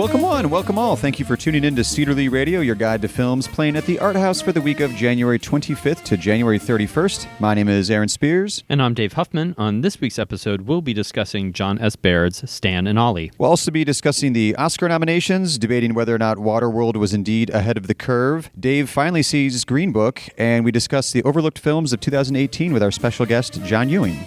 Welcome one, welcome all. Thank you for tuning in to Cedar Radio, your guide to films playing at the Art House for the week of January 25th to January 31st. My name is Aaron Spears. And I'm Dave Huffman. On this week's episode, we'll be discussing Jon S. Baird's Stan and Ollie. We'll also be discussing the Oscar nominations, debating whether or not Waterworld was indeed ahead of the curve. Dave finally sees Green Book, and we discuss the overlooked films of 2018 with our special guest, John Ewing.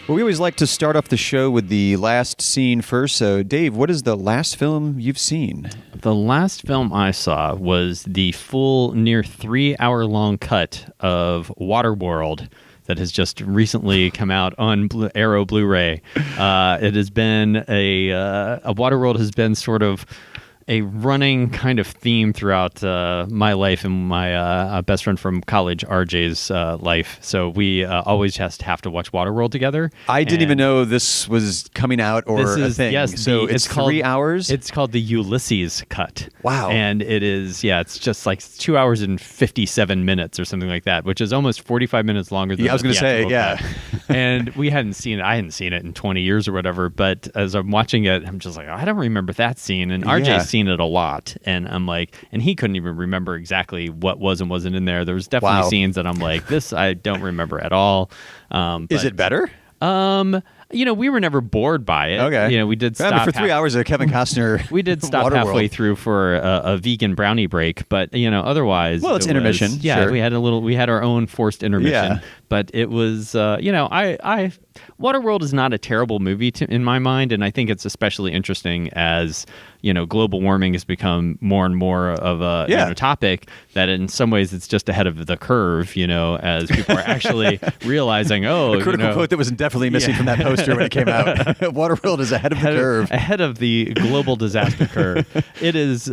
Well, we always like to start off the show with the last scene first. So, Dave, what is the last film you've seen? The last film I saw was the full, near 3-hour-long cut of Waterworld that has just recently come out on Arrow Blu-ray. It has been a Waterworld has been sort of a running kind of theme throughout my life and my best friend from college, RJ's life. So we always just have to watch Waterworld together. I didn't even know this was coming out or a thing. Yes, so it's 3 hours? It's called the Ulysses cut. Wow. And it is, it's just like 2 hours and 57 minutes or something like that, which is almost 45 minutes longer than I was going to say, yeah. And we hadn't seen it. I hadn't seen it in 20 years or whatever. But as I'm watching it, I'm just like, I don't remember that scene. And RJ's seen it a lot. And I'm like, and he couldn't even remember exactly what was and wasn't in there. There was definitely scenes that I'm like, this I don't remember at all. Is it better? We were never bored by it. Okay. We did stop. For 3 hours of Kevin Costner. We did stop halfway through for a vegan brownie break, but otherwise. Well, it's intermission. Yeah, sure. we had our own forced intermission. Yeah. But it was, Waterworld is not a terrible movie in my mind, and I think it's especially interesting as global warming has become more and more of a topic that in some ways it's just ahead of the curve. As people are actually realizing, a critical quote that was definitely missing from that poster when it came out. Waterworld is ahead of the curve, ahead of the global disaster curve. It is.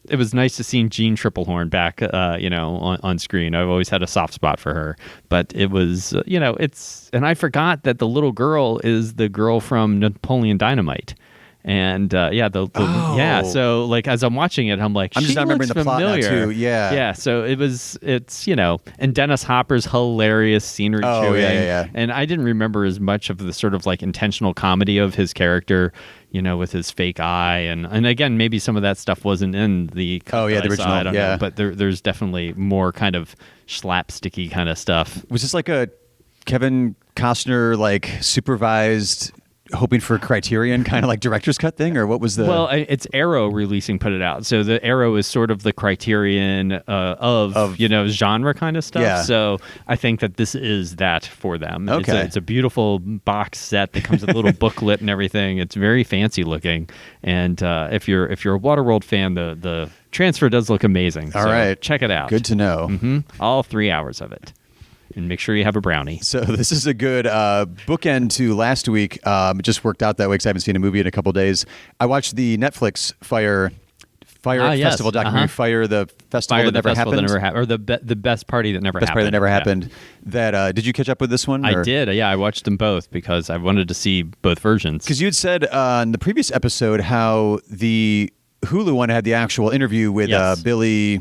It was nice to see Jean Triplehorn back, on screen. I've always had a soft spot for her, but it was, and I forgot that the little girl is the girl from Napoleon Dynamite. And so like as I'm watching it, I'm like, I'm just not remembering the plot now too. Yeah. So it's and Dennis Hopper's hilarious scenery chewing. And I didn't remember as much of the sort of like intentional comedy of his character, with his fake eye, and again maybe some of that stuff wasn't in the the original. I don't know, but there's definitely more kind of slapsticky kind of stuff. Was this like a Kevin Costner like supervised? Hoping for Criterion kind of like director's cut thing, or what was the? Well, it's Arrow put it out, so the Arrow is sort of the Criterion of genre kind of stuff. Yeah. So I think that this is that for them. Okay. It's a beautiful box set that comes with a little booklet and everything. It's very fancy looking, and if you're a Waterworld fan, the transfer does look amazing. All right, check it out. Good to know. Mm-hmm. All 3 hours of it. And make sure you have a brownie. So this is a good bookend to last week. It just worked out that way because I haven't seen a movie in a couple days. I watched the Netflix Fyre Festival documentary, Fyre the Festival that never happened. Or the best party that never happened. Best party that never happened. That did you catch up with this one? I did. Yeah, I watched them both because I wanted to see both versions. Because you had said in the previous episode how the Hulu one had the actual interview with Billy.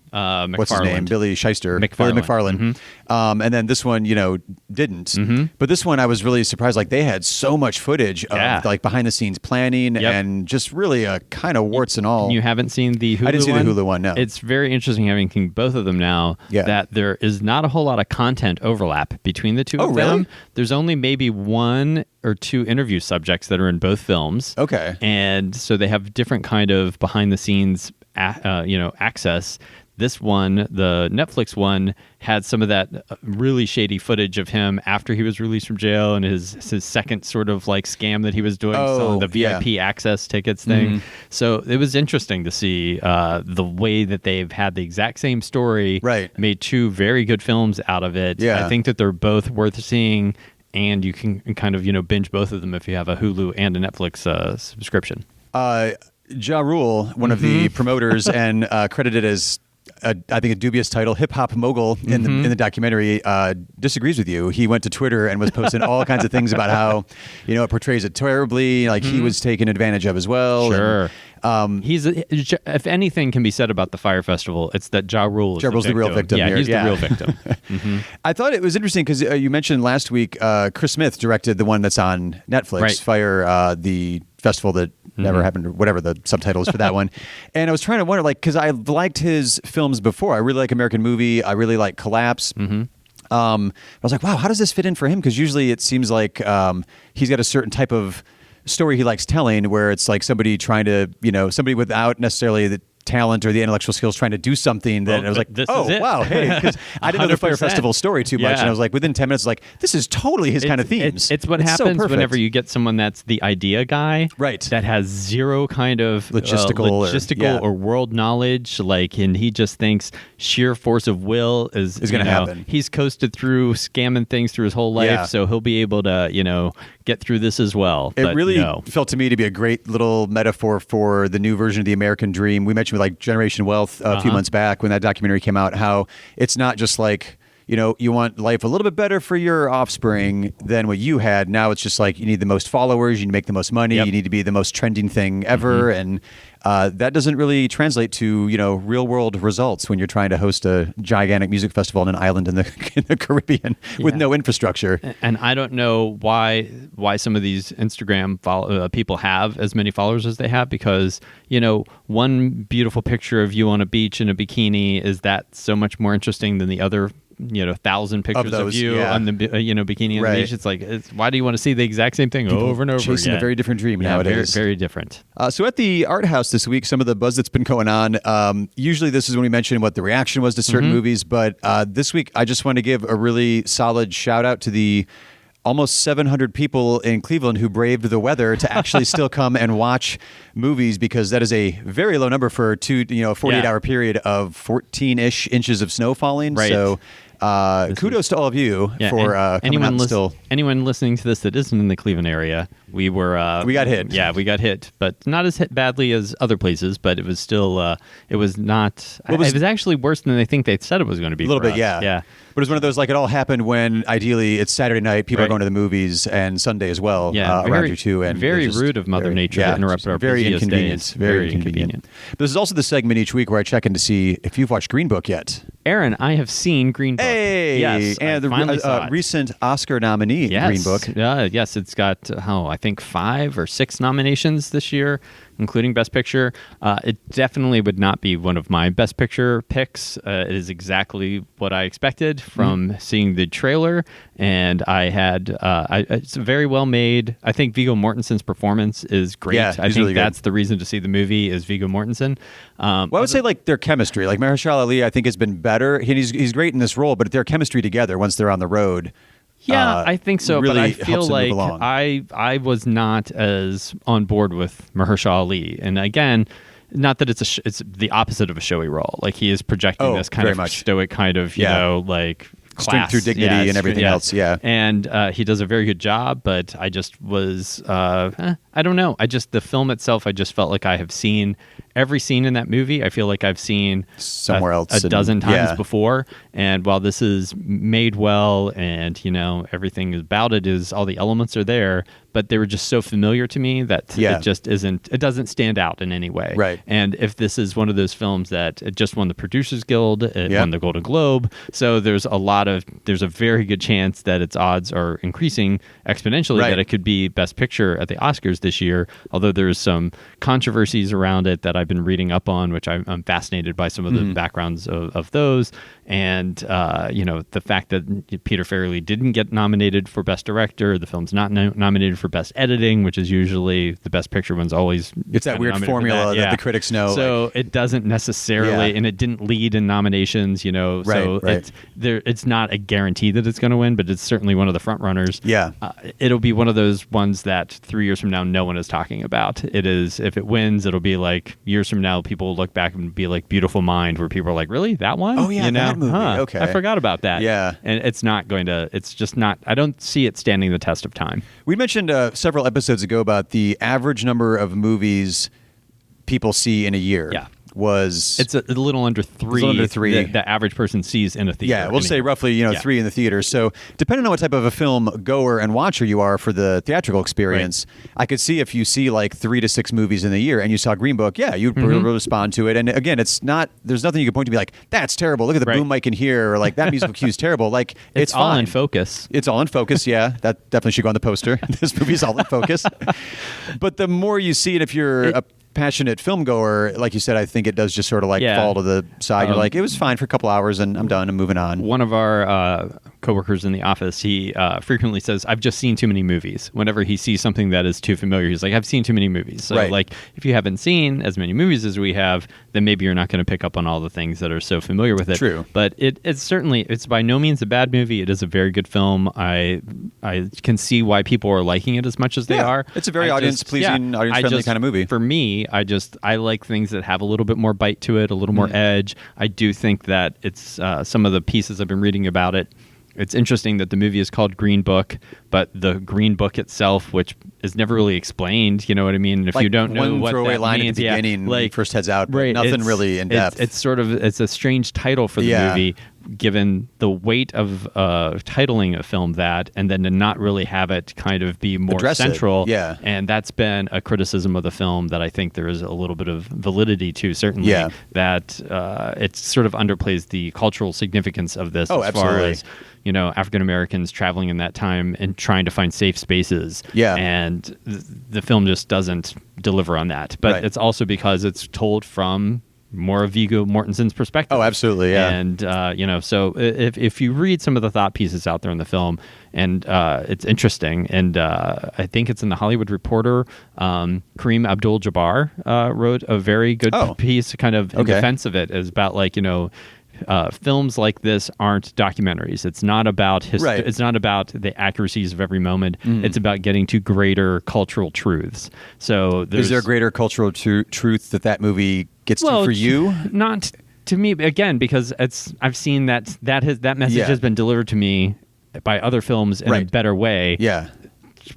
What's his name? Billy Shyster. Billy McFarlane. Mm-hmm. And then this one, didn't. Mm-hmm. But this one, I was really surprised. Like they had so much footage of like behind the scenes planning and just really kind of warts and all. You haven't seen the Hulu one? I didn't see the Hulu one, no. It's very interesting having seen both of them now that there is not a whole lot of content overlap between the two of them. Really? There's only maybe one or two interview subjects that are in both films. Okay. And so they have different kind of behind the scenes access. This one, the Netflix one, had some of that really shady footage of him after he was released from jail and his second sort of like scam that he was doing, selling the VIP access tickets thing. Mm-hmm. So it was interesting to see the way that they've had the exact same story, made two very good films out of it. Yeah. I think that they're both worth seeing, and you can kind of binge both of them if you have a Hulu and a Netflix subscription. Ja Rule, one of the promoters and credited as I think a dubious title, hip hop mogul in the documentary, disagrees with you. He went to Twitter and was posting all kinds of things about how, it portrays it terribly, like he was taken advantage of as well. Sure. If anything can be said about the Fyre Festival, it's that Ja Rule is Ja Rule's the real victim. Yeah, here. he's the real victim. Mm-hmm. I thought it was interesting because you mentioned last week Chris Smith directed the one that's on Netflix, Right. Fyre, the festival that never happened, or whatever the subtitle is for that one. And I was trying to wonder, like, because I liked his films before. I really like American Movie. I really like Collapse. I was like, wow, how does this fit in for him? Because usually it seems like he's got a certain type of story he likes telling, where it's like somebody trying to, somebody without necessarily the talent or the intellectual skills trying to do something that I was like, wow, hey, because I didn't know the Fyre Festival story too much, and I was like, within 10 minutes, like, this is totally his kind of themes. It's what happens whenever you get someone that's the idea guy, right? That has zero kind of logistical or world knowledge, and he just thinks sheer force of will is going to happen. He's coasted through scamming things through his whole life, so he'll be able to, get through this as well. It really felt to me to be a great little metaphor for the new version of the American dream. We mentioned with like Generation Wealth a few months back when that documentary came out, how it's not just like, you want life a little bit better for your offspring than what you had. Now it's just like you need the most followers, you need to make the most money, you need to be the most trending thing ever. And that doesn't really translate to, real world results when you're trying to host a gigantic music festival on an island in the Caribbean with no infrastructure. And I don't know why some of these Instagram people have as many followers as they have, because, one beautiful picture of you on a beach in a bikini, is that so much more interesting than the other 1,000 pictures of you on the bikini on the beach. It's like, why do you want to see the exact same thing over and over chasing again? a very different dream nowadays. Very different. So at the art house this week, some of the buzz that's been going on, usually this is when we mention what the reaction was to certain movies, but this week I just want to give a really solid shout out to the almost 700 people in Cleveland who braved the weather to actually still come and watch movies, because that is a very low number for a 48-hour period of 14-ish inches of snow falling. Right. So kudos to all of you for coming out still. Anyone listening to this that isn't in the Cleveland area, we got hit. Yeah, we got hit, but not as hit badly as other places. But it was still, it was not. It was actually worse than they think they said it was going to be. A little bit, us. yeah. But it's one of those, like, it all happened when ideally it's Saturday night, people are going to the movies, and Sunday as well around here too. And very rude of Mother Nature to interrupt our very busiest inconvenient. days. Very inconvenient. But this is also the segment each week where I check in to see if you've watched Green Book yet. Aaron, I have seen Green Book. Hey, yes, and the recent Oscar nominee, Green Book. Yes, it's got I think 5 or 6 nominations this year, including Best Picture. It definitely would not be one of my Best Picture picks. It is exactly what I expected from seeing the trailer, and I had it's very well made. I think Viggo Mortensen's performance is great. Yeah, I think really that's the reason to see the movie is Viggo Mortensen. Well, I would say like their chemistry. Like Mahershala Ali, I think has been better. He's great in this role, but their chemistry together once they're on the road. Yeah, I think so, really but I feel like I was not as on board with Mahershala Ali, and again, not that it's the opposite of a showy role. Like he is projecting this kind of stoic kind of like class, strength through dignity and everything else. Yeah, and he does a very good job. But I just was I don't know. The film itself, I just felt like I have seen every scene in that movie. I feel like I've seen somewhere else a dozen times before. And while this is made well, and everything about it is, all the elements are there, but they were just so familiar to me that it just isn't. It doesn't stand out in any way. Right. And if this is one of those films that it just won the Producers Guild, it won the Golden Globe, so there's a very good chance that its odds are increasing exponentially that it could be Best Picture at the Oscars this year. Although there's some controversies around it that I've been reading up on, which I'm fascinated by some of the backgrounds of those, and the fact that Peter Farrelly didn't get nominated for Best Director, the film's not nominated for Best Editing, which is usually the Best Picture one's always. It's that weird formula that the critics know. So it doesn't necessarily, and it didn't lead in nominations. So it's not a guarantee that it's going to win, but it's certainly one of the front runners. Yeah, it'll be one of those ones that 3 years from now no one is talking about. It is, if it wins, it'll be like years from now people will look back and be like Beautiful Mind, where people are like, really, that one? Oh yeah, that movie. Okay, I forgot about that. Yeah, and it's not going to. It's just not. I don't see it standing the test of time. We mentioned several episodes ago about the average number of movies people see in a year. Yeah. was... It's a little under 3. A little under 3. The average person sees in a theater. Yeah, we'll say roughly 3 in the theater. So depending on what type of a film goer and watcher you are for the theatrical experience, I could see if you see like 3 to 6 movies in the year and you saw Green Book, you'd respond to it. And again, there's nothing you can point to be like, that's terrible. Look at the boom mic in here, or like that musical cue is terrible. Like it's all fine. in focus. It's all in focus. Yeah, that definitely should go on the poster. This movie's all in focus. But the more you see it, if you're a passionate film goer, like you said, I think it does just sort of like fall to the side. You're like, it was fine for a couple hours and I'm done. I'm moving on. One of our coworkers in the office, he frequently says, I've just seen too many movies. Whenever he sees something that is too familiar, he's like, I've seen too many movies. So like, if you haven't seen as many movies as we have, then maybe you're not going to pick up on all the things that are so familiar with it. True. But it's by no means a bad movie. It is a very good film. I can see why people are liking it as much as they are. It's a very audience-pleasing, audience-friendly kind of movie. For me, I like things that have a little bit more bite to it, a little more edge. I do think that it's some of the pieces I've been reading about it. It's interesting that the movie is called Green Book, but the Green Book itself, which is never really explained, you know what I mean? If you don't know what that throwaway line means, at the beginning when he first heads out, but nothing really in depth. It's a strange title for the movie, given the weight of titling a film that, and then to not really have it kind of be more central. Yeah. And that's been a criticism of the film that I think there is a little bit of validity to, certainly, that it sort of underplays the cultural significance of this as far as, African Americans traveling in that time and trying to find safe spaces. Yeah. And the film just doesn't deliver on that. But it's also because it's told from more of Viggo Mortensen's perspective. Oh, absolutely, yeah. And, so if you read some of the thought pieces out there in the film, and it's interesting, and I think it's in the Hollywood Reporter, Kareem Abdul-Jabbar wrote a very good piece kind of in defense of it. Is about films like this aren't documentaries. It's not about history. It's not about the accuracies of every moment. It's about getting to greater cultural truths. So is there a greater cultural truth that movie gets to for you? Not to me, again, because I've seen that message has been delivered to me by other films in a better way. Yeah.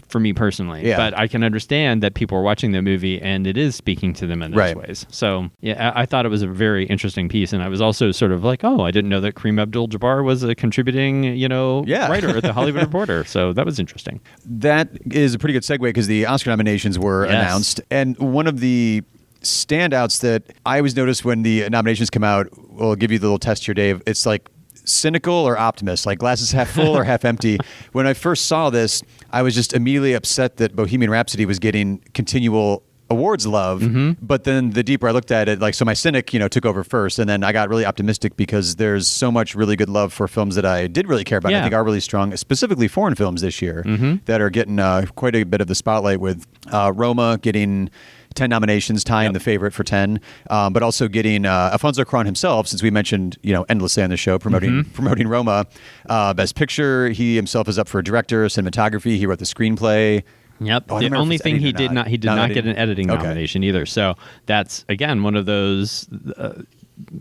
For me personally, but I can understand that people are watching the movie and it is speaking to them in those ways. So I thought it was a very interesting piece, and I was also sort of like, I didn't know that Kareem Abdul-Jabbar was a contributing, writer at the Hollywood Reporter. So that was interesting. That is a pretty good segue because the Oscar nominations were announced, and one of the standouts that I always notice when the nominations come out, we'll give you the little test here, Dave. It's like cynical or optimist, like glasses half full or half empty. When I first saw this, I was just immediately upset that Bohemian Rhapsody was getting continual awards love. But then the deeper I looked at it, so my cynic, took over first, and then I got really optimistic because there's so much really good love for films that I did really care about. I think are really strong, specifically foreign films this year that are getting quite a bit of the spotlight, with Roma getting 10 nominations, tying the favorite for 10, but also getting Alfonso Cuarón himself, since we mentioned, endlessly on the show, promoting Roma. Best Picture, he himself is up for director, cinematography. He wrote the screenplay. Yep. The only thing he did not get an editing nomination either. So that's, again, one of those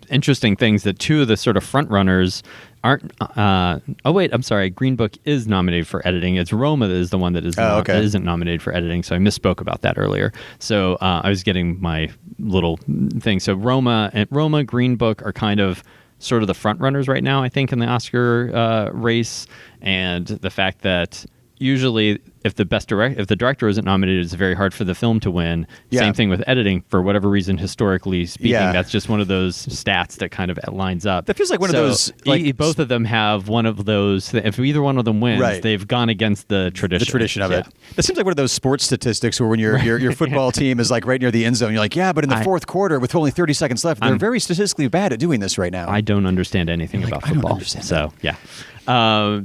interesting things that two of the sort of front runners aren't. I'm sorry. Green Book is nominated for editing. It's Roma that is the one that isn't nominated for editing. So I misspoke about that earlier. So I was getting my little thing. So Roma, Green Book are kind of sort of the front runners right now, I think, in the Oscar race, and the fact that usually if the director isn't nominated, it's very hard for the film to win. Same thing with editing. For whatever reason, historically speaking, that's just one of those stats that kind of lines up. That feels like one of those. Both of them have one of those. If either one of them wins, they've gone against the tradition. The tradition of it. That seems like one of those sports statistics where when your football team is right near the end zone, you're like, but in the fourth quarter with only 30 seconds left, they're very statistically bad at doing this right now. I don't understand anything about football. I don't understand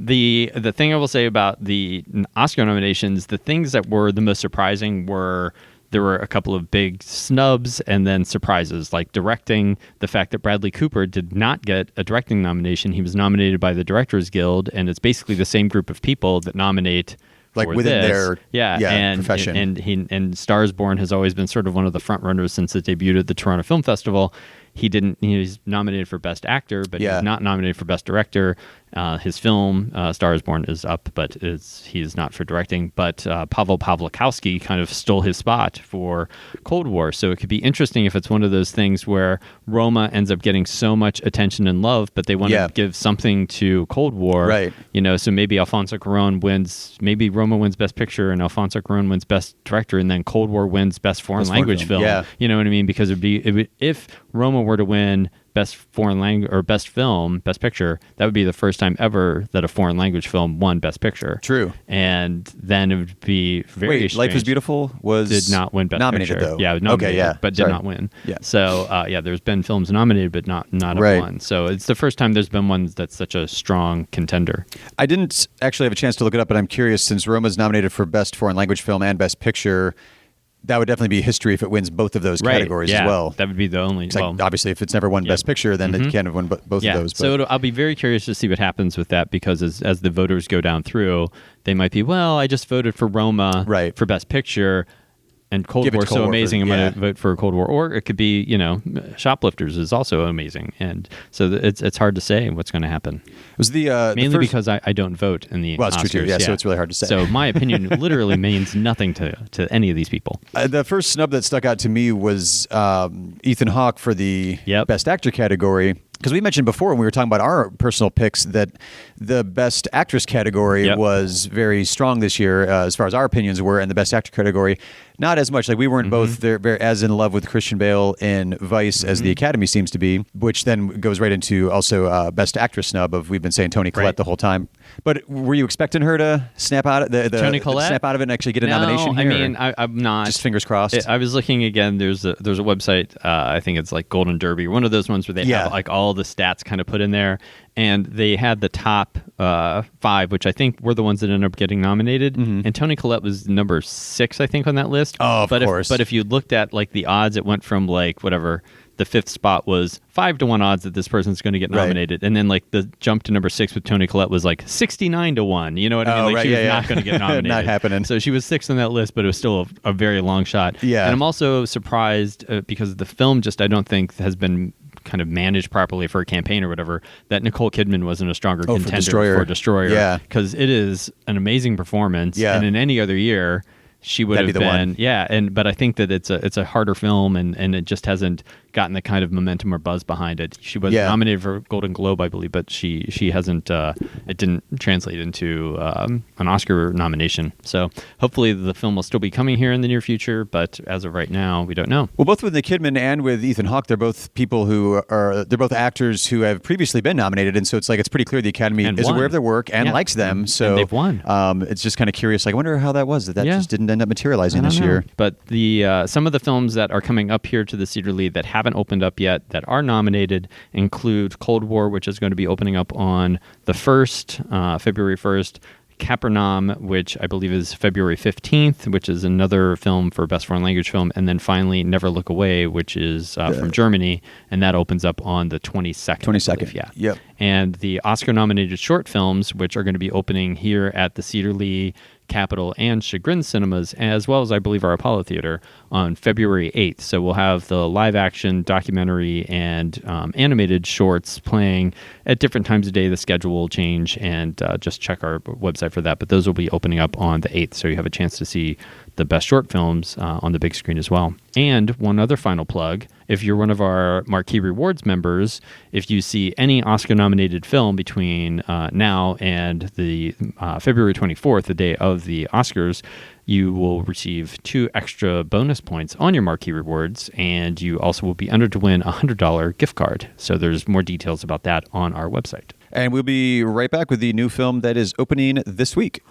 the thing I will say about the Oscar nominations, the things that were the most surprising were there were a couple of big snubs and then surprises, like directing. The fact that Bradley Cooper did not get a directing nomination. He was nominated by the Directors Guild, and it's basically the same group of people that nominate within their profession. And Stars Born has always been sort of one of the front runners since it debuted at the Toronto Film Festival. he didn't. He's nominated for Best Actor, but Yeah. he's not nominated for Best Director. His film Star is Born is up, but he's not for directing. But Pavel Pawlikowski kind of stole his spot for Cold War. So it could be interesting if it's one of those things where Roma ends up getting so much attention and love, but they want to give something to Cold War. Right. So maybe Alfonso Cuarón wins, maybe Roma wins Best Picture and Alfonso Cuarón wins Best Director, and then Cold War wins Best Foreign Language film. Yeah. You know what I mean? Because if Roma were to win Best Foreign Language or Best Film, Best Picture, that would be the first time ever that a foreign language film won Best Picture. True. And then it would be very Wait, strange. Life is Beautiful Did not win Best nominated Picture. though. Yeah, nominated, okay, but did not win. Yeah. So there's been films nominated but not Right. one. So it's the first time there's been one that's such a strong contender. I didn't actually have a chance to look it up, but I'm curious, since Roma's nominated for Best Foreign Language Film and Best Picture, that would definitely be history if it wins both of those categories as well. That would be the only. Like, obviously, if it's never won Best Picture, then it can't have won both of those. But. So I'll be very curious to see what happens with that, because as the voters go down through, they might be, well, I just voted for Roma for Best Picture, and Cold War is so amazing, I'm going to vote for Cold War. Or it could be, Shoplifters is also amazing. And so it's hard to say what's going to happen. It was mainly because I don't vote in the Well, Oscars. it's true too. Yeah, so it's really hard to say. So my opinion literally means nothing to any of these people. The first snub that stuck out to me was Ethan Hawke for the Best Actor category. Because we mentioned before when we were talking about our personal picks that the Best Actress category was very strong this year as far as our opinions were, and the Best Actor category not as much. Like, we weren't both very as in love with Christian Bale in Vice as the Academy seems to be, which then goes right into also Best Actress snub of, we've been saying Toni Collette the whole time. But were you expecting her to snap out of Toni Collette? snap out of it and actually get a nomination here? I mean, I'm not. Just fingers crossed. I was looking again. There's a website. I think it's like Golden Derby, one of those ones where they have like all the stats kind of put in there, and they had the top 5, which I think were the ones that ended up getting nominated. And Toni Collette was number 6, I think, on that list. Oh, of course. But if you looked at like the odds, it went from like whatever. The 5th spot was 5-1 odds that this person's going to get nominated, and then like the jump to number 6 with Toni Collette was like 69-1. You know what I mean? Like she was not going to get nominated. Not happening. So she was 6th on that list, but it was still a very long shot. Yeah. And I'm also surprised because the film just, I don't think, has been kind of managed properly for a campaign or whatever, that Nicole Kidman wasn't a stronger contender for Destroyer. Yeah. Because it is an amazing performance. Yeah. And in any other year, she would have been, but I think that it's a harder film, and it just hasn't gotten the kind of momentum or buzz behind it. She was nominated for Golden Globe, I believe, but she hasn't. It didn't translate into an Oscar nomination. So hopefully the film will still be coming here in the near future, but as of right now, we don't know. Well, both with Nicole Kidman and with Ethan Hawke, they're both people they're both actors who have previously been nominated, and so it's like it's pretty clear the Academy is aware of their work and likes them. So and they've won. It's just kind of curious. Like, I wonder how that was that just didn't end up materializing this year. But the some of the films that are coming up here to the Cedar Lee that haven't opened up yet that are nominated include Cold War, which is going to be opening up on the 1st, February 1st. Capernaum, which I believe is February 15th, which is another film for Best Foreign Language Film. And then finally, Never Look Away, which is from Germany, and that opens up on the 22nd. 22nd, yeah. Yep. And the Oscar-nominated short films, which are going to be opening here at the Cedar Lee, Capitol, and Chagrin Cinemas, as well as, I believe, our Apollo Theater on February 8th. So we'll have the live-action, documentary, and animated shorts playing at different times of day. The schedule will change, and just check our website for that. But those will be opening up on the 8th, so you have a chance to see the best short films on the big screen as well. And one other final plug, if you're one of our Marquee Rewards members, if you see any Oscar-nominated film between now and the February 24th, the day of the Oscars, you will receive 2 extra bonus points on your Marquee Rewards, and you also will be entered to win a $100 gift card. So there's more details about that on our website. And we'll be right back with the new film that is opening this week.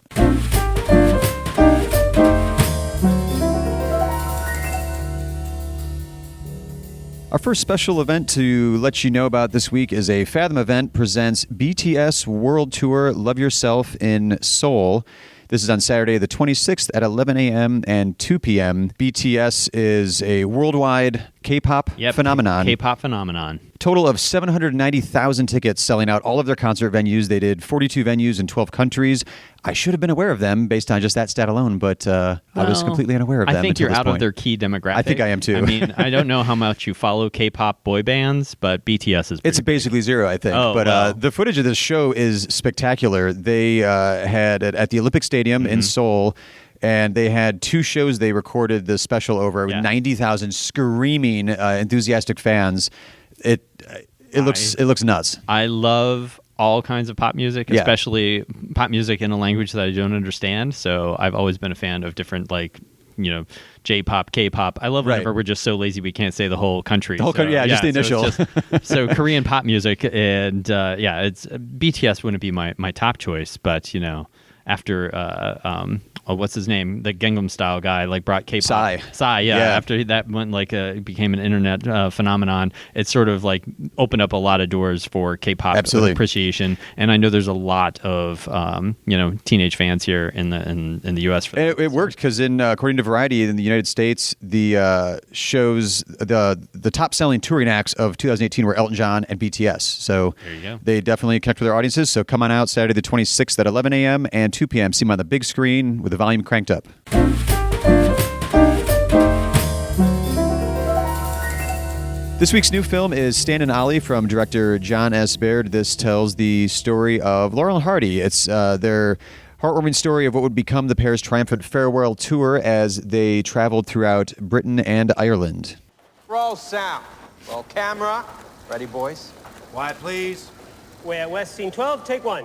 Our first special event to let you know about this week is a Fathom event presents BTS World Tour Love Yourself in Seoul. This is on Saturday the 26th at 11 a.m. and 2 p.m. BTS is a worldwide K-pop phenomenon. K-pop phenomenon. Total of 790,000 tickets selling out all of their concert venues. They did 42 venues in 12 countries. I should have been aware of them based on just that stat alone, but I was completely unaware of them. I think you're out of their key demographic. I think I am too. I mean, I don't know how much you follow K-pop boy bands, but BTS is It's basically zero, I think. The footage of this show is spectacular. They had it at the Olympic Stadium in Seoul, and they had 2 shows they recorded the special over with 90,000 screaming enthusiastic fans. It looks nuts. I love all kinds of pop music, especially pop music in a language that I don't understand. So I've always been a fan of different, like, J-pop, K-pop. I love whenever we're just so lazy we can't say the whole country. The whole country, just the initial. So Korean pop music, and it's BTS wouldn't be my top choice, but after what's his name, the Gangnam Style guy, like brought K-pop. Psy, after that went became an internet phenomenon, it sort of like opened up a lot of doors for K-pop appreciation. And I know there's a lot of teenage fans here in the U.S. for that. It worked because according to Variety in the United States, the shows the top selling touring acts of 2018 were Elton John and BTS. So there you go. They definitely connect with their audiences. So come on out Saturday the 26th at 11 a.m. and 2 p.m. See them on the big screen with the volume cranked up. This week's new film is Stan and Ollie from director Jon S. Baird. This tells the story of Laurel and Hardy. It's their heartwarming story of what would become the pair's triumphant farewell tour as they traveled throughout Britain and Ireland. Roll sound. Roll camera. Ready, boys? Quiet, please. We're at West Scene 12, take 1.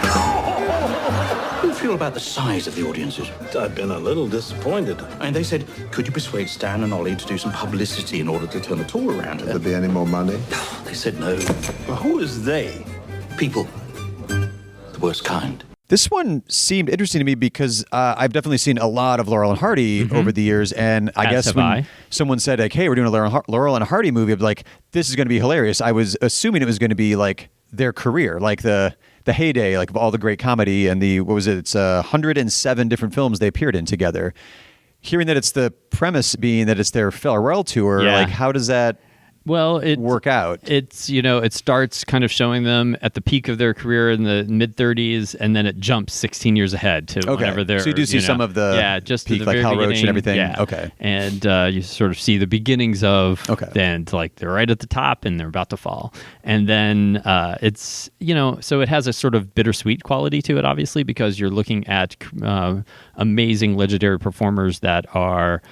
How do you feel about the size of the audiences? I've been a little disappointed. And they said, could you persuade Stan and Ollie to do some publicity in order to turn the tour around? Will there be any more money? They said no. Well, who is they? People. The worst kind. This one seemed interesting to me because I've definitely seen a lot of Laurel and Hardy over the years, and I guess when someone said, like, hey, we're doing a Laurel and Hardy movie, I'd be like, this is going to be hilarious. I was assuming it was going to be like their career, like the heyday, like of all the great comedy and it's 107 different films they appeared in together. Hearing that it's the premise being that it's their farewell tour, like how does that work out? It's it starts kind of showing them at the peak of their career in the mid 30s, and then it jumps 16 years ahead to whenever they're. So you do see some of the just peak, the like very Hal Roach beginning, and everything. Yeah. Okay, and you sort of see the beginnings of then like they're right at the top and they're about to fall, and then it's so it has a sort of bittersweet quality to it, obviously, because you're looking at amazing legendary performers that are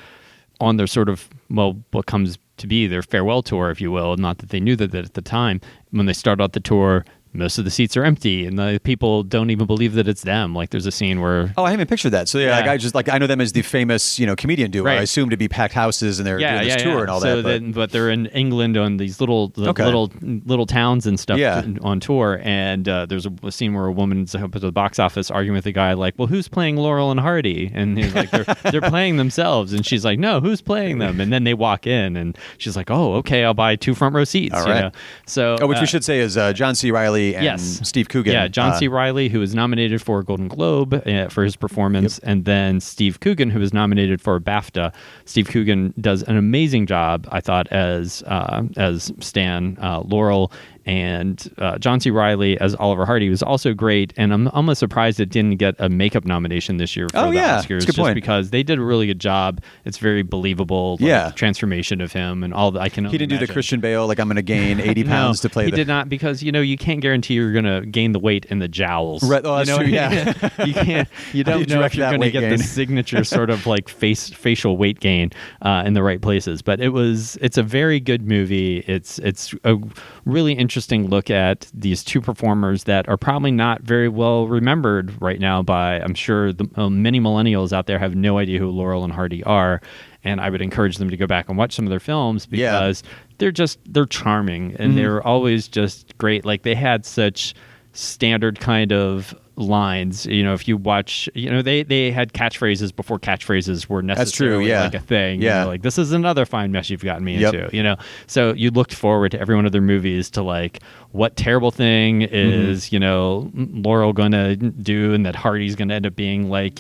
on their sort of what comes to be their farewell tour, if you will. Not that they knew that at the time. When they start out the tour, most of the seats are empty, and the people don't even believe that it's them. Like there's a scene where I haven't pictured that. So I know them as the famous comedian duo. Right. I assume to be packed houses and they're doing this tour and all that. But they're in England on these little towns and stuff on tour. And there's a scene where a woman's up at the box office arguing with the guy like, well, who's playing Laurel and Hardy? And he's like, they're playing themselves. And she's like, no, who's playing them? And then they walk in and she's like, oh, okay, I'll buy 2 front row seats. All right. So which we should say is John C. Reilly and Steve Coogan. Yeah, John C. Reilly, who was nominated for a Golden Globe for his performance, and then Steve Coogan, who was nominated for a BAFTA. Steve Coogan does an amazing job, I thought, as Stan Laurel. And John C. Reilly as Oliver Hardy was also great, and I'm almost surprised it didn't get a makeup nomination this year for the Oscars, just because they did a really good job. It's very believable, transformation of him and all that. He didn't do the Christian Bale, like I'm going to gain 80 pounds to play. He did not, because you can't guarantee you're going to gain the weight in the jowls. Right, that's true. Yeah, you can't. You don't know if you're going to get the signature sort of like facial weight gain in the right places. But it's a very good movie. It's a really interesting look at these 2 performers that are probably not very well remembered right now by, I'm sure, many millennials out there have no idea who Laurel and Hardy are, and I would encourage them to go back and watch some of their films because they're charming and they're always just great. Like they had such standard kind of lines. If you watch, they had catchphrases before catchphrases were necessarily like a thing. Yeah. Like, this is another fine mess you've gotten me into. So you looked forward to every one of their movies to like, what terrible thing is Laurel gonna do, and that Hardy's gonna end up being like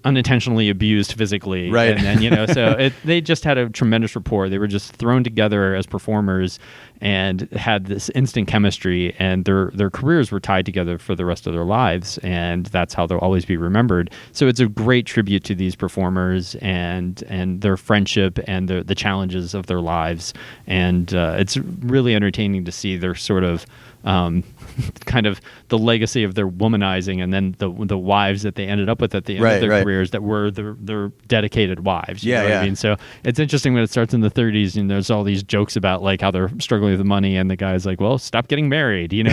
unintentionally abused physically, right? And then so they just had a tremendous rapport. They were just thrown together as performers and had this instant chemistry, and their careers were tied together for the rest of their lives, and that's how they'll always be remembered. So it's a great tribute to these performers and their friendship and the challenges of their lives, and it's really entertaining to see their sort of kind of the legacy of their womanizing, and then the wives that they ended up with at the end of their careers that were their dedicated wives. You know what I mean? So it's interesting when it starts in the 30s and there's all these jokes about like how they're struggling with the money, and the guy's like, well, stop getting married. You'll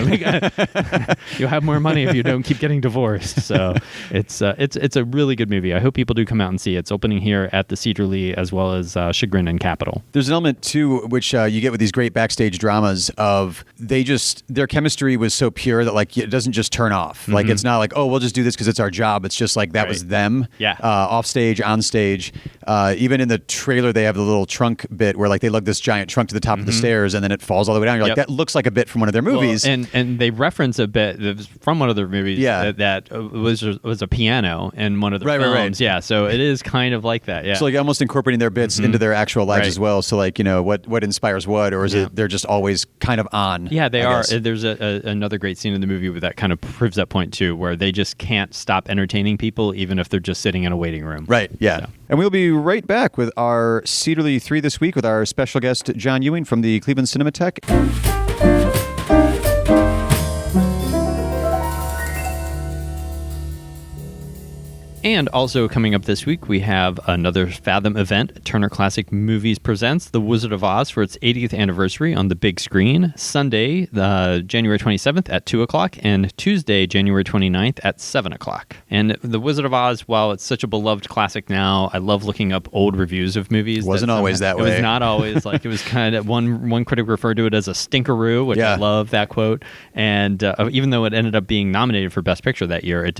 have more money if you don't keep getting divorced. So it's a really good movie. I hope people do come out and see it. It's opening here at the Cedar Lee as well as Chagrin and Capitol. There's an element too which you get with these great backstage dramas of their chemistry was so pure that like it doesn't just turn off. Like it's not like, oh, we'll just do this because it's our job. It's just like that was them. Yeah. Off stage, on stage. Even in the trailer, they have the little trunk bit where like they lug this giant trunk to the top of the stairs and then it falls all the way down. You're like, that looks like a bit from one of their movies. Well, and they reference a bit from one of their movies that was a piano in one of the films. Right. Yeah. So it is kind of like that. Yeah. So like almost incorporating their bits into their actual lives as well. So like what inspires what, or is it they're just always kind of on? Yeah, they are. There's another great scene in the movie where that kind of proves that point too, where they just can't stop entertaining people even if they're just sitting in a waiting room. Right, yeah. So. And we'll be right back with our Cedar Lee 3 this week with our special guest, John Ewing from the Cleveland Cinematheque. And also coming up this week, we have another Fathom event. Turner Classic Movies presents The Wizard of Oz for its 80th anniversary on the big screen, Sunday, January 27th at 2 o'clock, and Tuesday, January 29th at 7 o'clock. And The Wizard of Oz, while it's such a beloved classic now, I love looking up old reviews of movies. Wasn't always that way. It was not always. Like, it was kind of, one critic referred to it as a stinkeroo, which I love that quote. And even though it ended up being nominated for Best Picture that year, it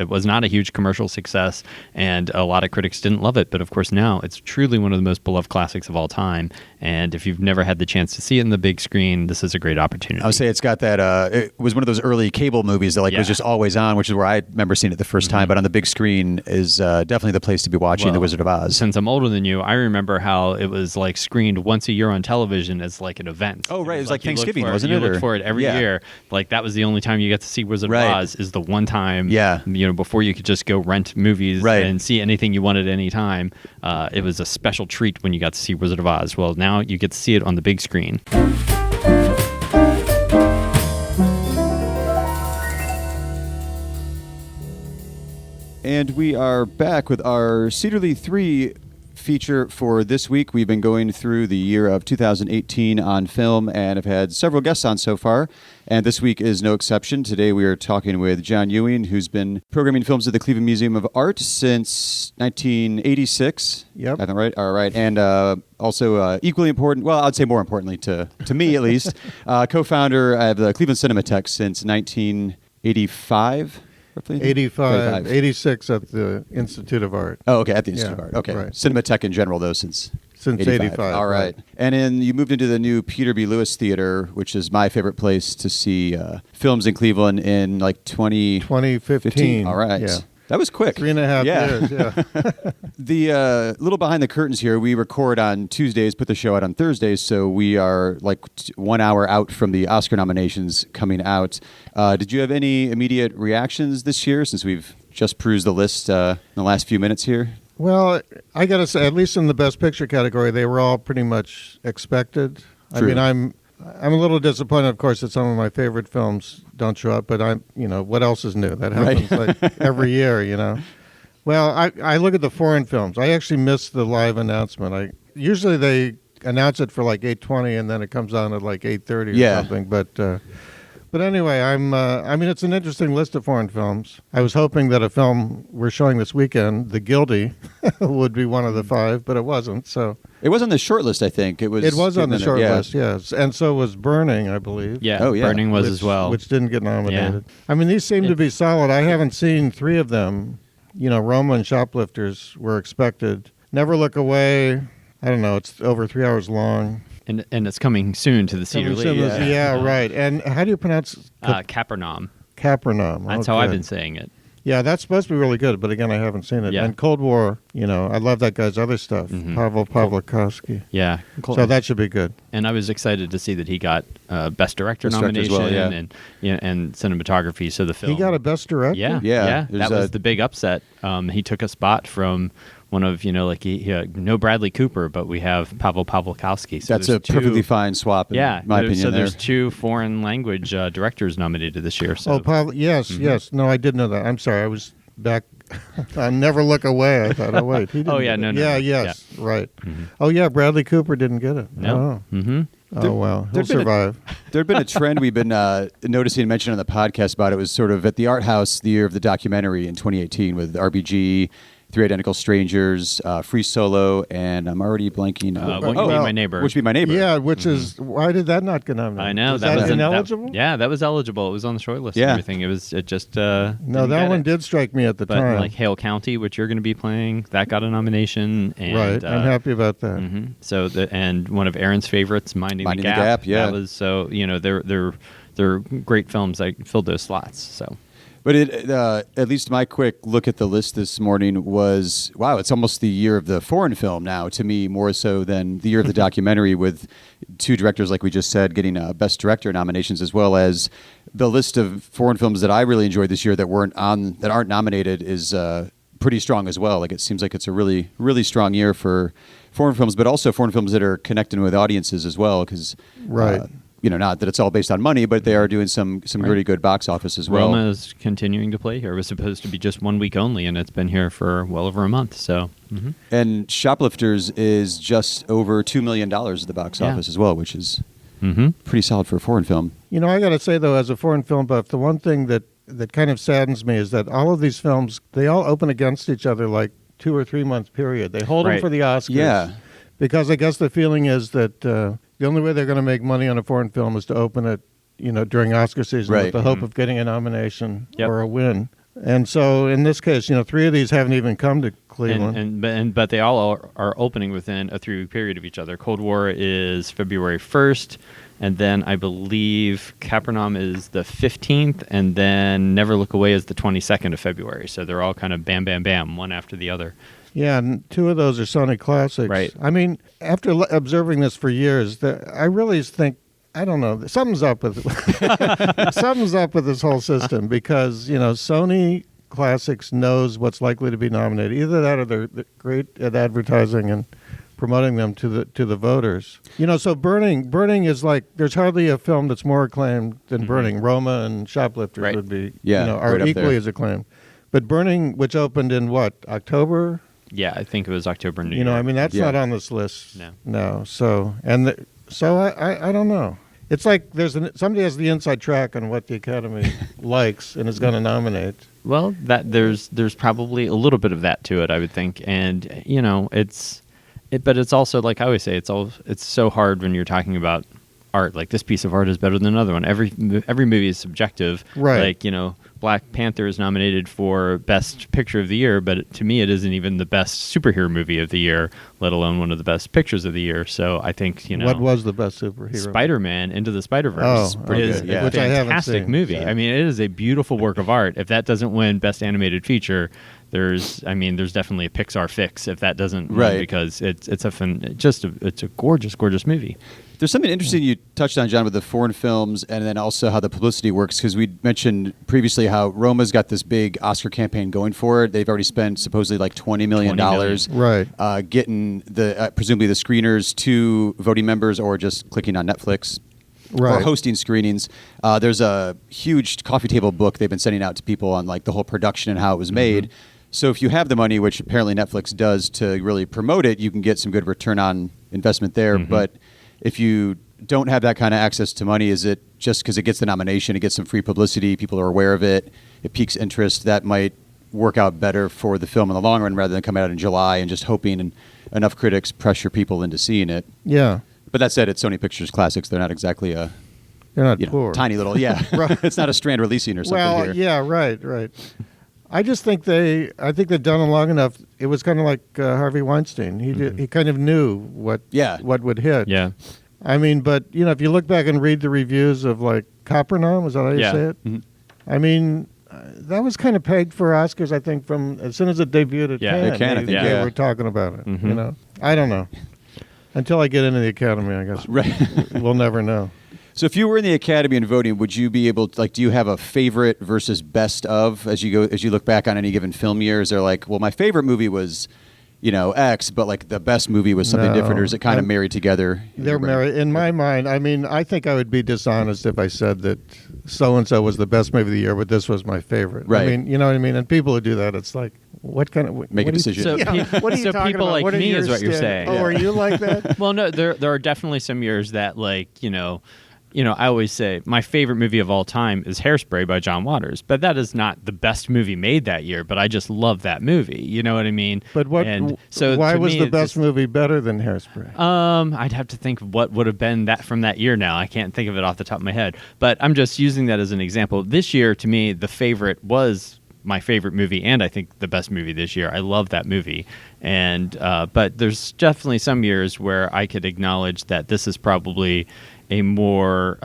was not a huge commercial success, and a lot of critics didn't love it. But of course now it's truly one of the most beloved classics of all time, and if you've never had the chance to see it in the big screen, this is a great opportunity. I would say it's got that it was one of those early cable movies that was just always on, which is where I remember seeing it the first time, but on the big screen is definitely the place to be watching The Wizard of Oz. Since I'm older than you, I remember how it was like screened once a year on television as like an event. Oh right, it was like Thanksgiving, wasn't it? You looked for it every year. Like that was the only time you get to see Wizard of Oz, is the one time before you could just go rent movies and see anything you wanted at any time. It was a special treat when you got to see Wizard of Oz. Well, now you get to see it on the big screen. And we are back with our Cedar Lee 3 feature for this week. We've been going through the year of 2018 on film and have had several guests on so far. And this week is no exception. Today we are talking with John Ewing, who's been programming films at the Cleveland Museum of Art since 1986. Yep. I think right? All right. And also equally important, well, I'd say more importantly to me at least, co-founder of the Cleveland Cinematheque since 1985. 85, 86 at the Institute of Art. Oh, okay, at the Institute of Art. Okay. Right. Cinematheque in general, though, since 85. All right. And then you moved into the new Peter B. Lewis Theater, which is my favorite place to see films in Cleveland in like 2015. All right. Yeah. That was quick. 3.5 years, yeah. The little behind the curtains here, we record on Tuesdays, put the show out on Thursdays, so we are like 1 hour out from the Oscar nominations coming out. Did you have any immediate reactions this year, since we've just perused the list in the last few minutes here? Well, I got to say, at least in the Best Picture category, they were all pretty much expected. True. I mean, I'm a little disappointed, of course, that some of my favorite films don't show up, but what else is new? That happens like every year, Well, I look at the foreign films. I actually missed the live announcement. Usually they announce it for like 8:20 and then it comes on at like 8:30 or something. But But anyway, I mean, it's an interesting list of foreign films. I was hoping that a film we're showing this weekend, The Guilty, would be one of the 5, but it wasn't. So It was on the short list, I think. It was on the short list, yes. And so was Burning, I believe. Yeah, Oh, yeah. Burning was which, as well. Which didn't get nominated. I mean, these seem to be solid. I haven't seen 3 of them. You know, Roma and Shoplifters were expected. Never Look Away, I don't know, it's over 3 hours long. And it's coming soon to the Cedar Lee. Yeah, right. And how do you pronounce Capernaum. Capernaum? That's how I've been saying it. Yeah, that's supposed to be really good, but again, I haven't seen it. Yeah. And Cold War, you know, I love that guy's other stuff, Pavel Pawlikowski. Yeah. So that should be good. And I was excited to see that he got Best Director Best Director as nomination well, and cinematography. So the film. He got a Best Director? Yeah. There's That was the big upset. He took a spot from one of, no Bradley Cooper, but we have Pavel Pawlikowski. So That's a perfectly fine swap, in my opinion. So there's 2 foreign language directors nominated this year. So. Oh, Pavel, yes. No, I did know that. I'm sorry. I was back. I Never Look Away. I thought, oh, wait. He didn't get it. No. Yes, right. Oh, yeah, Bradley Cooper didn't get it. No. Oh, oh well, he'll survive. There'd been a trend we've been noticing and mentioning on the podcast about it was sort of at the Art House the year of the documentary in 2018 with RBG, 3 Identical Strangers, Free Solo, and I'm already blanking. Won't You Be My Neighbor? Which Be My Neighbor. Yeah, which is, why did that not get nominated? I know. Was that was ineligible? that was eligible. It was on the short list Yeah. and everything. It just No, that one did strike me at the But time. like Hale County, which you're going to be playing, that got a nomination. And, right, I'm happy about that. So and one of Aaron's favorites, Minding the Gap. Yeah. That was so they're great films that filled those slots. So. But at least my quick look at the list this morning was, wow, it's almost the year of the foreign film now, to me, more so than the year of the documentary, with 2 directors, like we just said, getting Best Director nominations, as well as the list of foreign films that I really enjoyed this year that aren't nominated is pretty strong as well. Like, it seems like it's a really, really strong year for foreign films, but also foreign films that are connecting with audiences as well, because Right. Not that it's all based on money, but they are doing some really good box office as well. Roma is continuing to play here. It was supposed to be just 1 week only, and it's been here for well over a month. So, And Shoplifters is just over $2 million at the box office as well, which is pretty solid for a foreign film. You know, I got to say, though, as a foreign film buff, the one thing that kind of saddens me is that all of these films, they all open against each other like 2 or 3 month period. They hold them for the Oscars. Yeah. Because I guess the feeling is that the only way they're going to make money on a foreign film is to open it, during Oscar season with the hope of getting a nomination or a win. And so in this case, 3 of these haven't even come to Cleveland. But they all are opening within a 3-week period of each other. Cold War is February 1st, and then I believe Capernaum is the 15th, and then Never Look Away is the 22nd of February. So they're all kind of bam, bam, bam, one after the other. Yeah, and 2 of those are Sony classics. Right. I mean, after observing this for years, I really think, I don't know, something's up with this whole system, because Sony Classics knows what's likely to be nominated. Either that, or they're great at advertising and promoting them to the voters. So Burning is like, there's hardly a film that's more acclaimed than Burning. Roma and Shoplifters would be are right equally as acclaimed. But Burning, which opened in October? Yeah, I think it was October, New Year. I mean, that's not on this list. No. So I don't know. It's like somebody has the inside track on what the Academy likes and is going to nominate. Well, there's probably a little bit of that to it, I would think, and but it's also, like I always say, it's so hard when you're talking about art. Like, this piece of art is better than another one. Every movie is subjective. Right. Like, Black Panther is nominated for Best Picture of the Year, but to me it isn't even the best superhero movie of the year, let alone one of the best pictures of the year. So I think, What was the best superhero? Spider-Man Into the Spider-Verse is a which I haven't fantastic seen, movie. so. I mean, it is a beautiful work of art. If that doesn't win Best Animated Feature, there's definitely a Pixar fix if that doesn't win, because it's a gorgeous, gorgeous movie. There's something interesting you touched on, John, with the foreign films, and then also how the publicity works, because we mentioned previously how Roma's got this big Oscar campaign going for it. They've already spent supposedly like $20 million. Right. Getting presumably the screeners to voting members, or just clicking on Netflix. Right. Or hosting screenings. There's a huge coffee table book they've been sending out to people on like the whole production and how it was made. So if you have the money, which apparently Netflix does, to really promote it, you can get some good return on investment there. But if you don't have that kind of access to money, is it just because it gets the nomination, it gets some free publicity, people are aware of it, it piques interest, that might work out better for the film in the long run rather than come out in July and just hoping and enough critics pressure people into seeing it. Yeah. But that said, it's Sony Pictures Classics. They're not exactly They're not poor. tiny little, Right. It's not a Strand releasing or something Well, here. yeah, right. I just think they've done it long enough. It was kind of like Harvey Weinstein. He kind of knew what would hit. Yeah. I mean, but if you look back and read the reviews of like Capernaum, is that how you say it? Mm-hmm. I mean, that was kind of pegged for Oscars. I think from as soon as it debuted at Cannes, they were talking about it. Mm-hmm. I don't know. Until I get into the Academy, I guess. Right. We'll never know. So if you were in the Academy and voting, would you be able to, do you have a favorite versus best of as you look back on any given film year? Is there like, well, my favorite movie was, X, but like the best movie was something different, or is it kind of married together? They're married. In my mind, I mean, I think I would be dishonest if I said that so-and-so was the best movie of the year, but this was my favorite. Right. I mean, you know what I mean? And people who do that, it's like, what kind of... Make a decision. So, what are you so talking people about? like me is what you're saying. Oh, are you like that? Well, no, there are definitely some years that, like, I always say my favorite movie of all time is Hairspray by John Waters, but that is not the best movie made that year. But I just love that movie. You know what I mean? But why was the best movie better than Hairspray? I'd have to think of what would have been that from that year now. I can't think of it off the top of my head. But I'm just using that as an example. This year, to me, the favorite was my favorite movie, and I think the best movie this year. I love that movie. And but there's definitely some years where I could acknowledge that this is probably a more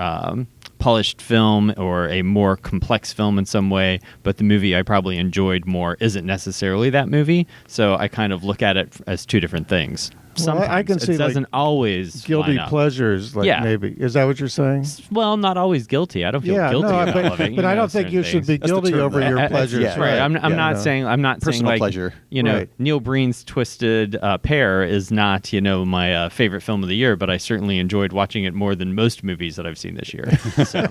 polished film or a more complex film in some way, but the movie I probably enjoyed more isn't necessarily that movie. So I kind of look at it as two different things. Sometimes I can see it doesn't always guilty line up. pleasures, maybe. Is that what you're saying? Well, not always guilty. I don't feel guilty about loving. But I don't think you should be guilty over your pleasures. Yeah, right. I'm not saying personal like, pleasure. Neil Breen's Twisted Pair is not my favorite film of the year, but I certainly enjoyed watching it more than most movies that I've seen this year. So.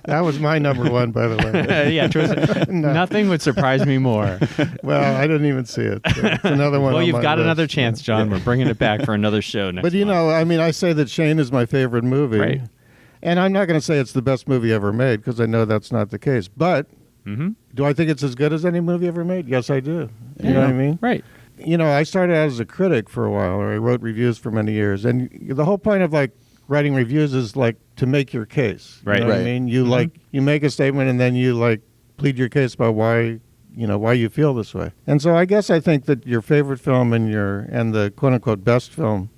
That was my number one, by the way. Yeah, Twisted. No. Nothing would surprise me more. Well, I didn't even see it. So it's another one. Well, on you've my got list. another chance, John. We're bringing it back for another show next But month. I mean, I say that Shane is my favorite movie. Right. And I'm not going to say it's the best movie ever made because I know that's not the case. But do I think it's as good as any movie ever made? Yes, I do. You know what I mean? Right. I started out as a critic for a while, or I wrote reviews for many years. And the whole point of like writing reviews is like to make your case. Right. You know what I mean? You you make a statement and then you like plead your case about why you feel this way. And so I guess I think that your favorite film and the quote unquote best film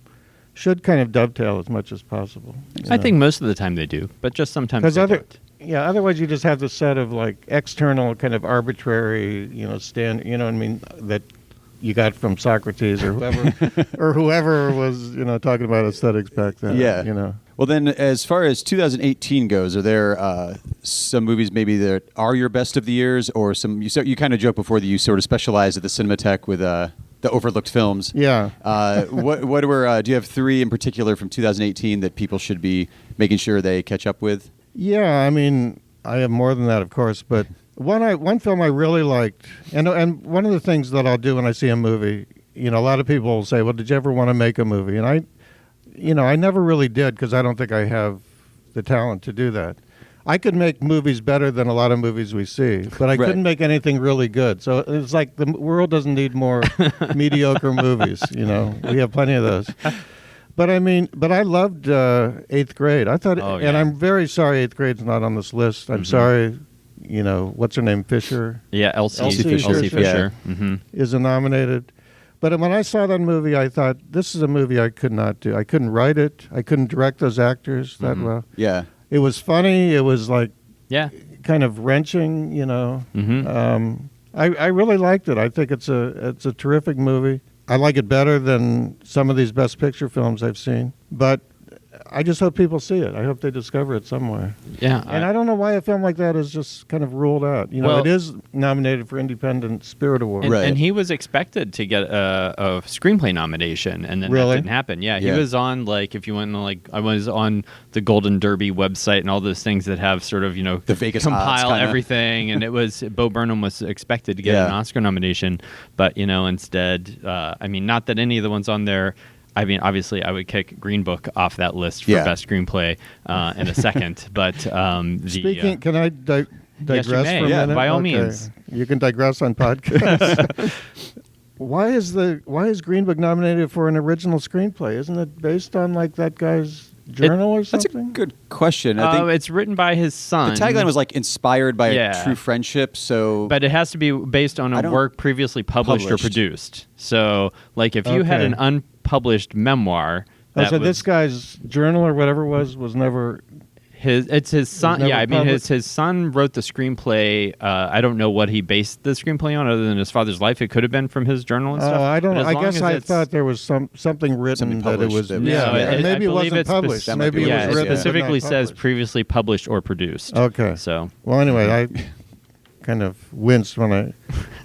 should kind of dovetail as much as possible. I think most of the time they do, but just sometimes they don't. Otherwise you just have this set of like external kind of arbitrary, that you got from Socrates or whoever was, talking about aesthetics back then. Yeah. Well, then, as far as 2018 goes, are there some movies maybe that are your best of the years, or some? You kind of joked before that you sort of specialize at the Cinematheque with the overlooked films. Yeah. What were? Do you have three in particular from 2018 that people should be making sure they catch up with? Yeah, I mean, I have more than that, of course, but one film I really liked, and one of the things that I'll do when I see a movie, a lot of people will say, "Well, did you ever want to make a movie?" And I never really did because I don't think I have the talent to do that. I could make movies better than a lot of movies we see, but I couldn't make anything really good. So it's like the world doesn't need more mediocre movies. We have plenty of those. But I loved Eighth Grade. I thought, and I'm very sorry Eighth Grade's not on this list. I'm sorry. What's her name? Fisher. Yeah, Elsie Fisher. Yeah. Mm-hmm. Is nominated. But when I saw that movie, I thought, this is a movie I could not do. I couldn't write it. I couldn't direct those actors that well. Yeah. It was funny. It was like kind of wrenching, Mm-hmm. I really liked it. I think it's a terrific movie. I like it better than some of these Best Picture films I've seen. But I just hope people see it. I hope they discover it somewhere. Yeah. And I don't know why a film like that is just kind of ruled out. It is nominated for Independent Spirit Award. And he was expected to get a screenplay nomination, and then that didn't happen. Yeah, he was on, if you went on, I was on the Golden Derby website and all those things that have sort of, the Vegas compile odds, everything, and it was, Bo Burnham was expected to get an Oscar nomination, but, instead, not that any of the ones on there I mean, obviously, I would kick Green Book off that list for Yeah. best screenplay in a second. But Speaking, can I digress Yes, you may. for a Yeah, minute? by all Okay. means. You can digress on podcasts. Why is Green Book nominated for an original screenplay? Isn't it based on like that guy's journal or That's a something? good question. I think it's written by his son. the tagline was like inspired by Yeah. a true friendship. So, But it has to be based on I a don't- work previously published or Published. produced. So, like, if you had Okay. an unpublished memoir, Oh, that so was this guy's journal or whatever was never. it's his son. never Yeah, I mean, published? his son wrote the screenplay. I don't know what he based the screenplay on, other than his father's life. It could have been from his journal and stuff. I don't But know. as I long guess as I it's- thought there was something written Something that it published was. that was- Yeah, No, and I maybe it believe wasn't it's published. That might Maybe be it what was it Yeah, is, it written. but specifically not says published. previously published or produced. Okay. So Well, anyway, I kind of winced when I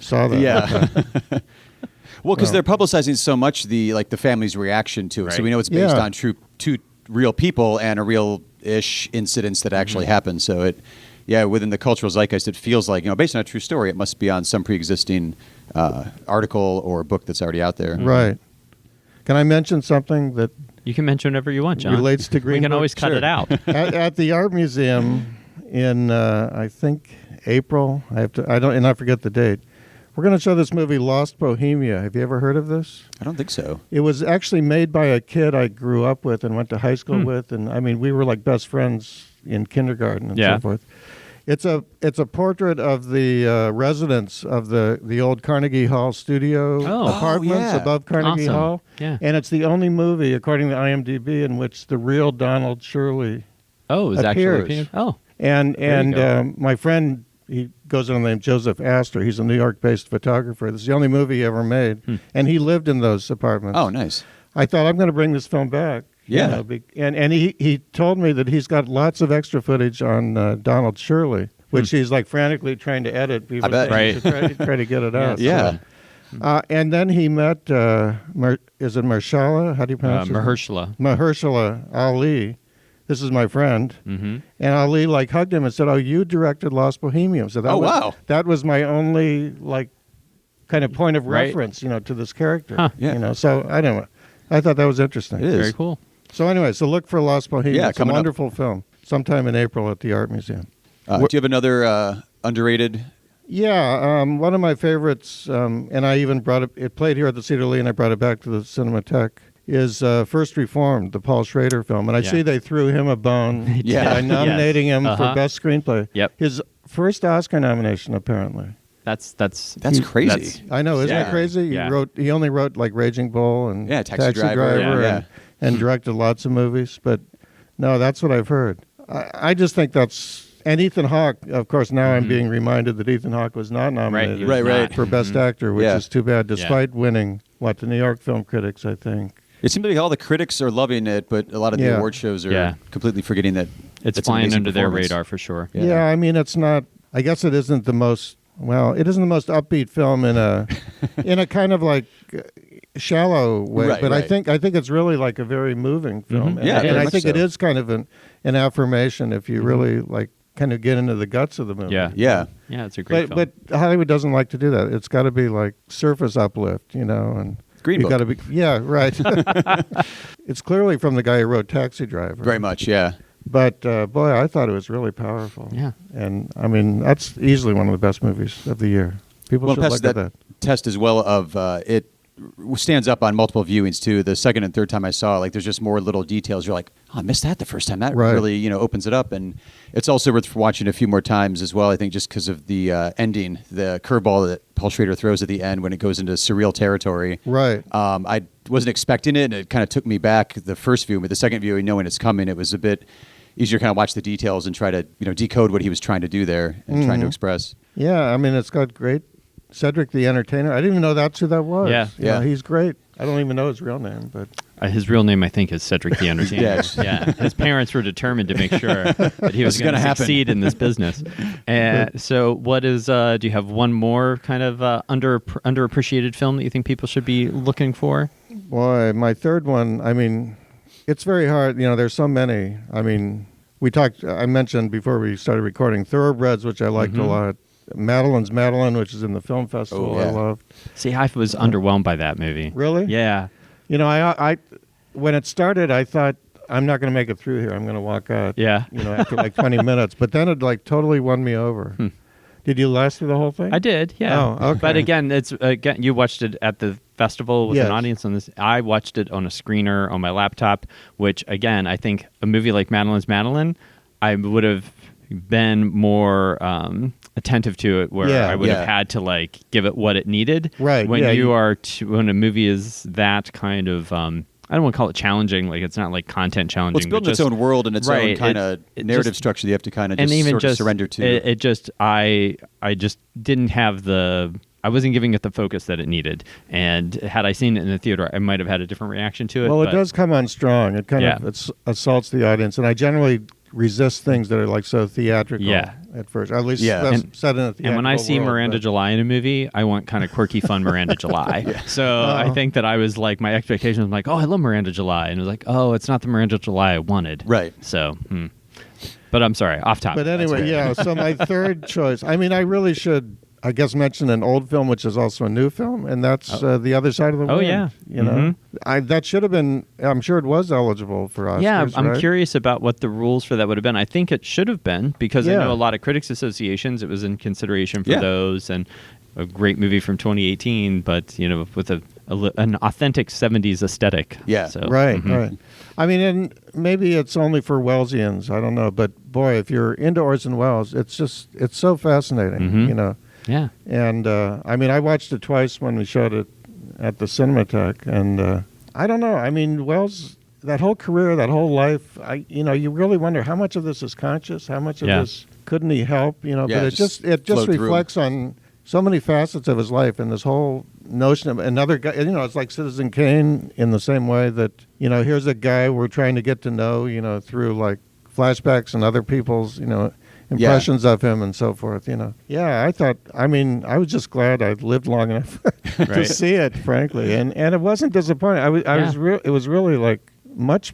saw that. yeah. Well, because Well. they're publicizing so much the family's reaction to it, so Right. we know it's based Yeah. on two real people and a real-ish incidents that actually happened. So within the cultural zeitgeist, it feels like based on a true story, it must be on some pre-existing article or book that's already out there. Right. Can I mention something that you can mention whatever you want, John. relates to Green We can Book? always cut Sure. it out. at the art museum in I think April? I forget the date. We're going to show this movie Lost Bohemia. Have you ever heard of this? I don't think so. It was actually made by a kid I grew up with and went to high school Hmm. with, and I mean we were like best friends in kindergarten and Yeah. so forth. It's a portrait of the residents of the old Carnegie Hall studio Oh. apartments yeah. above Carnegie Awesome. Hall. Yeah. And it's the only movie, according to IMDb, in which the real Donald Shirley Oh, it was appears. actually. Oh, and There you go. my friend, he goes under the name Joseph Astor. He's a New York-based photographer. This is the only movie he ever made, and he lived in those apartments. Oh, nice. I thought I'm going to bring this film back. Yeah. And he told me that he's got lots of extra footage on Donald Shirley, which he's like frantically trying to edit. I bet. Right. To try to get it out. Yeah. And then he met, is it Mahershala? How do you pronounce it? Mahershala. Mahershala Ali. This is my friend. Mm-hmm. And Ali hugged him and said, "Oh, you directed Lost Bohemian." So that Oh, was, wow. that was my only kind of point of Right. reference, to this character. Huh. Yeah. So I don't know. I thought that was interesting. It is. Very cool. So anyway, so look for Lost Bohemian. Yeah, it's a coming up. wonderful film. Sometime in April at the Art Museum. Do you have another underrated? Yeah, one of my favorites, and I even brought it played here at the Cedar Lee, and I brought it back to the Cinematheque, is First Reformed, the Paul Schrader film. And I Yeah. see they threw him a bone Yeah. by nominating him Uh-huh. for Best Screenplay. Yep. His first Oscar nomination, apparently. That's Crazy. that's- I know, isn't Yeah. that crazy? Yeah. He only wrote like Raging Bull and Yeah, Taxi Driver, yeah. and directed lots of movies. But no, that's what I've heard. I just think that's. And Ethan Hawke, of course, now I'm being reminded that Ethan Hawke was not nominated he was Right. not. for Best Actor, which Yeah. is too bad, despite winning, the New York Film Critics, I think. It seems like all the critics are loving it, but a lot of the Yeah. award shows are Yeah. completely forgetting that It's an flying amazing under their performance. radar for sure. Yeah. I mean, it's not. I guess it isn't the most. Well, it isn't the most upbeat film in a kind of shallow way, Right, but right. I think it's really like a very moving film. Mhm. Yeah, and very I much think it so. is kind of an affirmation if you really kind of get into the guts of the movie. Yeah. Yeah. Yeah, it's a great film. But Hollywood doesn't like to do that. It's got to be like surface uplift, and Green you Book. got to be right. It's clearly from the guy who wrote Taxi Driver. Very much, yeah. But boy, I thought it was really powerful. Yeah. And I mean, that's easily one of the best movies of the year. People Well, should passes look at that that. test as well of it stands up on multiple viewings too. The second and third time I saw it, there's just more little details. You're like, oh, I missed that the first time. That Right. really, opens it up. And it's also worth watching a few more times as well, I think, just because of the ending, the curveball that Paul Schrader throws at the end when it goes into surreal territory. Right. I wasn't expecting it, and it kind of took me back the first view. But the second viewing, knowing it's coming, it was a bit easier to kind of watch the details and try to, decode what he was trying to do there and trying to express. Yeah, I mean, it's got great Cedric the Entertainer. I didn't even know that's who that was. Yeah. You know, he's great. I don't even know his real name, but His real name, I think, is Cedric the Entertainer. Yes. Yeah. His parents were determined to make sure that he was going to happen. succeed in this business. So, what is? Do you have one more kind of underappreciated film that you think people should be looking for? boy, my third one, I mean, it's very hard. There's so many. I mean, I mentioned before we started recording Thoroughbreds, which I liked a lot. Madeline's Madeline, which is in the film festival, Oh, yeah. I loved. See, I was underwhelmed by that movie. Really? Yeah. You know, I when it started, I thought, I'm not going to make it through here. I'm going to walk out. Yeah. You know, after like 20 minutes. But then it like totally won me over. Did you last through the whole thing? I did, yeah. Oh, okay. But again, you watched it at the festival with Yes. an audience on this. I watched it on a screener on my laptop, which again, I think a movie like Madeline's Madeline, I would have been more attentive to it, where Yeah, I would yeah. have had to like give it what it needed. Right, When yeah, when a movie is that kind of I don't want to call it challenging, like it's not like content challenging. Well, it's building its own world and its own Right, kind of it narrative just- structure that you have to kind of and just even sort of surrender to. It just I just didn't have I wasn't giving it the focus that it needed, and had I seen it in the theater, I might have had a different reaction to it. Well, it but- does come on strong. It kind Yeah. of assaults the audience. And I generally resist things that are like so theatrical Yeah. at first. At least Yeah. that's And- set in a theatrical And when I see world, Miranda but- July in a movie, I want kind of quirky, fun Miranda July. So I think that I was like, my expectation was like, oh, I love Miranda July. And it was like, oh, it's not the Miranda July I wanted. Right. So, but I'm sorry, off topic. But anyway, yeah. So my third choice, I mean, I really should, I guess, mention an old film, which is also a new film, and that's The Other Side of the Oh, Wind. yeah. You know, that should have been, I'm sure it was eligible for Oscars. Yeah, I'm right? curious about what the rules for that would have been. I think it should have been, because I Yeah. know a lot of critics associations, it was in consideration for Yeah. those, and a great movie from 2018, but with an authentic 70s aesthetic. Yeah. So, Right, right. I mean, and maybe it's only for Wellesians. I don't know, but boy, if you're into Orson Welles, it's so fascinating. You know. Yeah. And I mean, I watched it twice when we showed it at the Cinematheque, and I don't know. I mean, Wells, that whole career, that whole life, you really wonder how much of this is conscious, how much of this couldn't he help, Yeah, but it just flowed through. reflects on so many facets of his life, and this whole notion of another guy. It's like Citizen Kane in the same way that here's a guy we're trying to get to know, through like flashbacks and other people's, impressions of him and so forth. Yeah, I was just glad I lived long enough to Right. see it, frankly, and it wasn't disappointing. It was really like much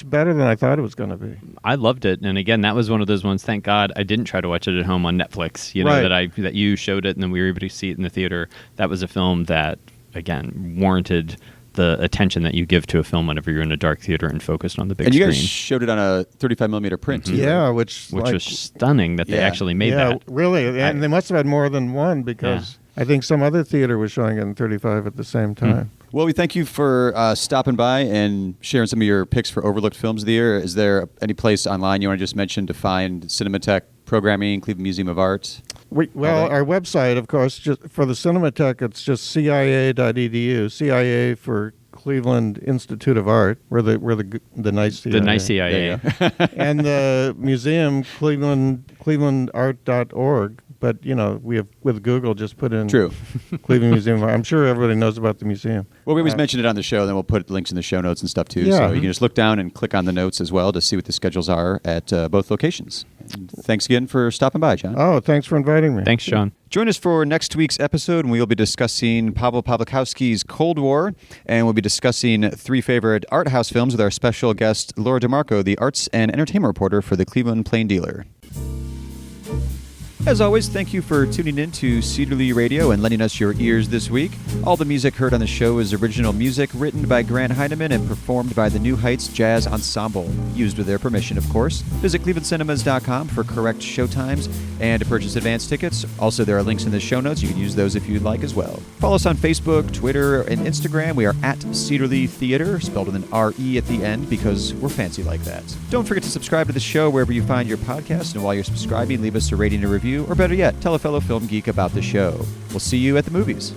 better than I thought it was going to be. I loved it, and again, that was one of those ones. Thank God I didn't try to watch it at home on Netflix. Right. That you showed it, and then we were able to see it in the theater. That was a film that, again, warranted the attention that you give to a film whenever you're in a dark theater and focused on the big And you screen. guys showed it on a 35 millimeter print, too. Yeah, which was stunning that they Yeah. actually made yeah, that. really, and they must have had more than one because I think some other theater was showing it in 35 at the same time. Well, we thank you for stopping by and sharing some of your picks for overlooked films of the year. Is there any place online you want to just mention to find Cinematheque programming, Cleveland Museum of Art? Our website, of course, just for the Cinematheque, it's just cia.edu. CIA for Cleveland Institute of Art. We're the nice CIA. The nice CIA. And the museum, clevelandart.org. But we have with Google just put in True. Cleveland Museum of Art. I'm sure everybody knows about the museum. Well, we always mention it on the show, then we'll put links in the show notes and stuff, too. Yeah. So you can just look down and click on the notes as well to see what the schedules are at both locations. And thanks again for stopping by, John. Oh, thanks for inviting me. Thanks, John. Join us for next week's episode, and we'll be discussing Pavel Pawlikowski's Cold War, and we'll be discussing 3 favorite art house films with our special guest, Laura DeMarco, the arts and entertainment reporter for the Cleveland Plain Dealer. As always, thank you for tuning in to Cedarly Radio and lending us your ears this week. All the music heard on the show is original music written by Grant Heineman and performed by the New Heights Jazz Ensemble, used with their permission, of course. Visit clevelandcinemas.com for correct showtimes and to purchase advance tickets. Also, there are links in the show notes. You can use those if you'd like as well. Follow us on Facebook, Twitter, and Instagram. We are at Cedarly Theater, spelled with an R-E at the end because we're fancy like that. Don't forget to subscribe to the show wherever you find your podcast, and while you're subscribing, leave us a rating and review, or better yet, tell a fellow film geek about the show. We'll see you at the movies.